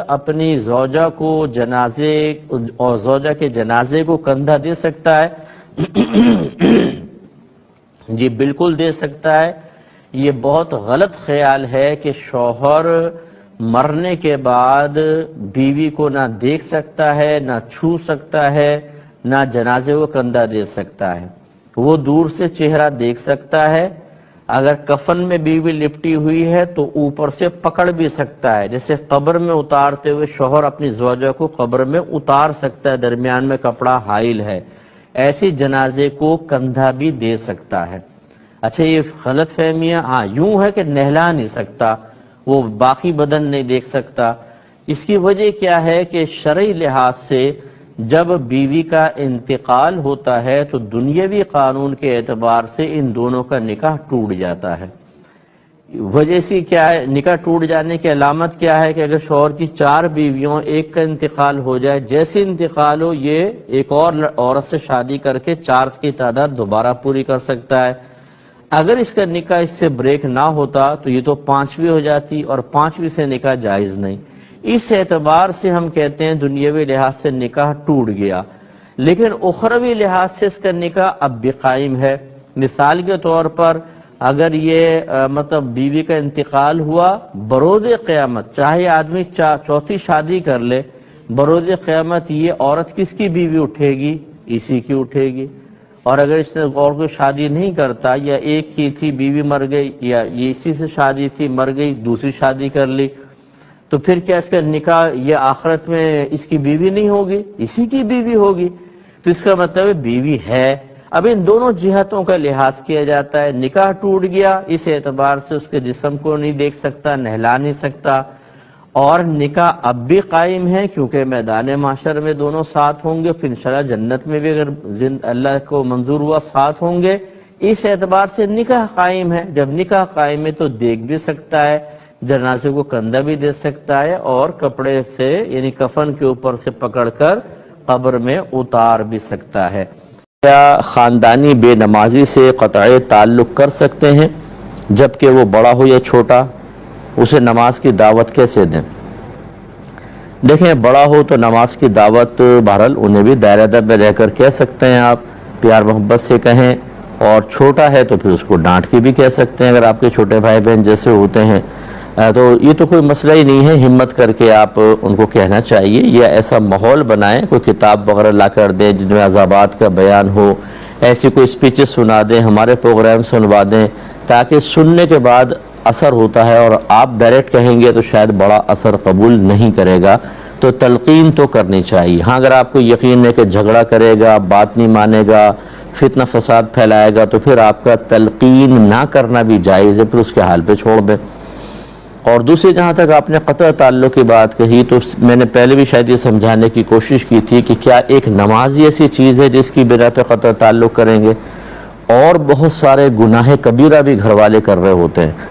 اپنی زوجہ کو جنازے اور زوجہ کے جنازے کو کندھا دے سکتا ہے؟ جی بالکل دے سکتا ہے۔ یہ بہت غلط خیال ہے کہ شوہر مرنے کے بعد بیوی کو نہ دیکھ سکتا ہے، نہ چھو سکتا ہے، نہ جنازے کو کندھا دے سکتا ہے۔ وہ دور سے چہرہ دیکھ سکتا ہے، اگر کفن میں بیوی لپٹی ہوئی ہے تو اوپر سے پکڑ بھی سکتا ہے، جیسے قبر میں اتارتے ہوئے شوہر اپنی زوجہ کو قبر میں اتار سکتا ہے، درمیان میں کپڑا حائل ہے، ایسی جنازے کو کندھا بھی دے سکتا ہے۔ اچھا یہ غلط فہمیاں یوں ہے کہ نہلا نہیں سکتا، وہ باقی بدن نہیں دیکھ سکتا۔ اس کی وجہ کیا ہے کہ شرعی لحاظ سے جب بیوی کا انتقال ہوتا ہے تو دنیاوی قانون کے اعتبار سے ان دونوں کا نکاح ٹوٹ جاتا ہے۔ وجہ سی کیا ہے؟ نکاح ٹوٹ جانے کی علامت کیا ہے کہ اگر شوہر کی 4 بیویوں ایک کا انتقال ہو جائے، جیسے انتقال ہو یہ ایک اور عورت سے شادی کر کے 4 کی تعداد دوبارہ پوری کر سکتا ہے۔ اگر اس کا نکاح اس سے بریک نہ ہوتا تو یہ تو 5ویں ہو جاتی، اور 5ویں سے نکاح جائز نہیں۔ اس اعتبار سے ہم کہتے ہیں دنیاوی لحاظ سے نکاح ٹوٹ گیا، لیکن اخروی لحاظ سے اس کا نکاح اب بھی قائم ہے۔ مثال کے طور پر اگر یہ بیوی کا انتقال ہوا بروز قیامت، چاہے آدمی 4تھی شادی کر لے، بروز قیامت یہ عورت کس کی بیوی اٹھے گی؟ اسی کی اٹھے گی۔ اور اگر اس نے اور کوئی شادی نہیں کرتا، یا ایک کی تھی بیوی مر گئی، یا یہ اسی سے شادی تھی مر گئی دوسری شادی کر لی، تو پھر کیا اس کا نکاح یہ آخرت میں اس کی بیوی نہیں ہوگی؟ اسی کی بیوی ہوگی۔ تو اس کا مطلب ہے بیوی ہے۔ اب ان دونوں جہتوں کا لحاظ کیا جاتا ہے۔ نکاح ٹوٹ گیا اس اعتبار سے اس کے جسم کو نہیں دیکھ سکتا، نہلا نہیں سکتا، اور نکاح اب بھی قائم ہے کیونکہ میدان محشر میں دونوں ساتھ ہوں گے، پھر انشاءاللہ جنت میں بھی اگر اللہ کو منظور ہوا ساتھ ہوں گے۔ اس اعتبار سے نکاح قائم ہے۔ جب نکاح قائم ہے تو دیکھ بھی سکتا ہے، جنازے کو کندھا بھی دے سکتا ہے، اور کپڑے سے یعنی کفن کے اوپر سے پکڑ کر قبر میں اتار بھی سکتا ہے۔ کیا خاندانی بے نمازی سے قطع تعلق کر سکتے ہیں جبکہ وہ بڑا ہو یا چھوٹا؟ اسے نماز کی دعوت کیسے دیں؟ دیکھیں بڑا ہو تو نماز کی دعوت بہرحال انہیں بھی دائرہ ادب میں رہ کر کہہ سکتے ہیں، آپ پیار محبت سے کہیں، اور چھوٹا ہے تو پھر اس کو ڈانٹ کے بھی کہہ سکتے ہیں اگر آپ کے چھوٹے بھائی بہن جیسے ہوتے ہیں، تو یہ تو کوئی مسئلہ ہی نہیں ہے، ہمت کر کے آپ ان کو کہنا چاہیے، یا ایسا ماحول بنائیں، کوئی کتاب وغیرہ لا کر دیں جن میں عذابات کا بیان ہو، ایسی کوئی سپیچز سنا دیں، ہمارے پروگرام سنوا دیں، تاکہ سننے کے بعد اثر ہوتا ہے، اور آپ ڈائریکٹ کہیں گے تو شاید بڑا اثر قبول نہیں کرے گا، تو تلقین تو کرنی چاہیے۔ ہاں اگر آپ کو یقین ہے کہ جھگڑا کرے گا، بات نہیں مانے گا، فتنہ فساد پھیلائے گا، تو پھر آپ کا تلقین نہ کرنا بھی جائز ہے، پھر اس کے حال پہ چھوڑ دیں۔ اور دوسری جہاں تک آپ نے قطع تعلق کی بات کہی، تو میں نے پہلے بھی شاید یہ سمجھانے کی کوشش کی تھی کہ کیا ایک نماز ہی ایسی چیز ہے جس کی بنا پہ قطع تعلق کریں گے؟ اور بہت سارے گناہ کبیرہ بھی گھر والے کر رہے ہوتے ہیں۔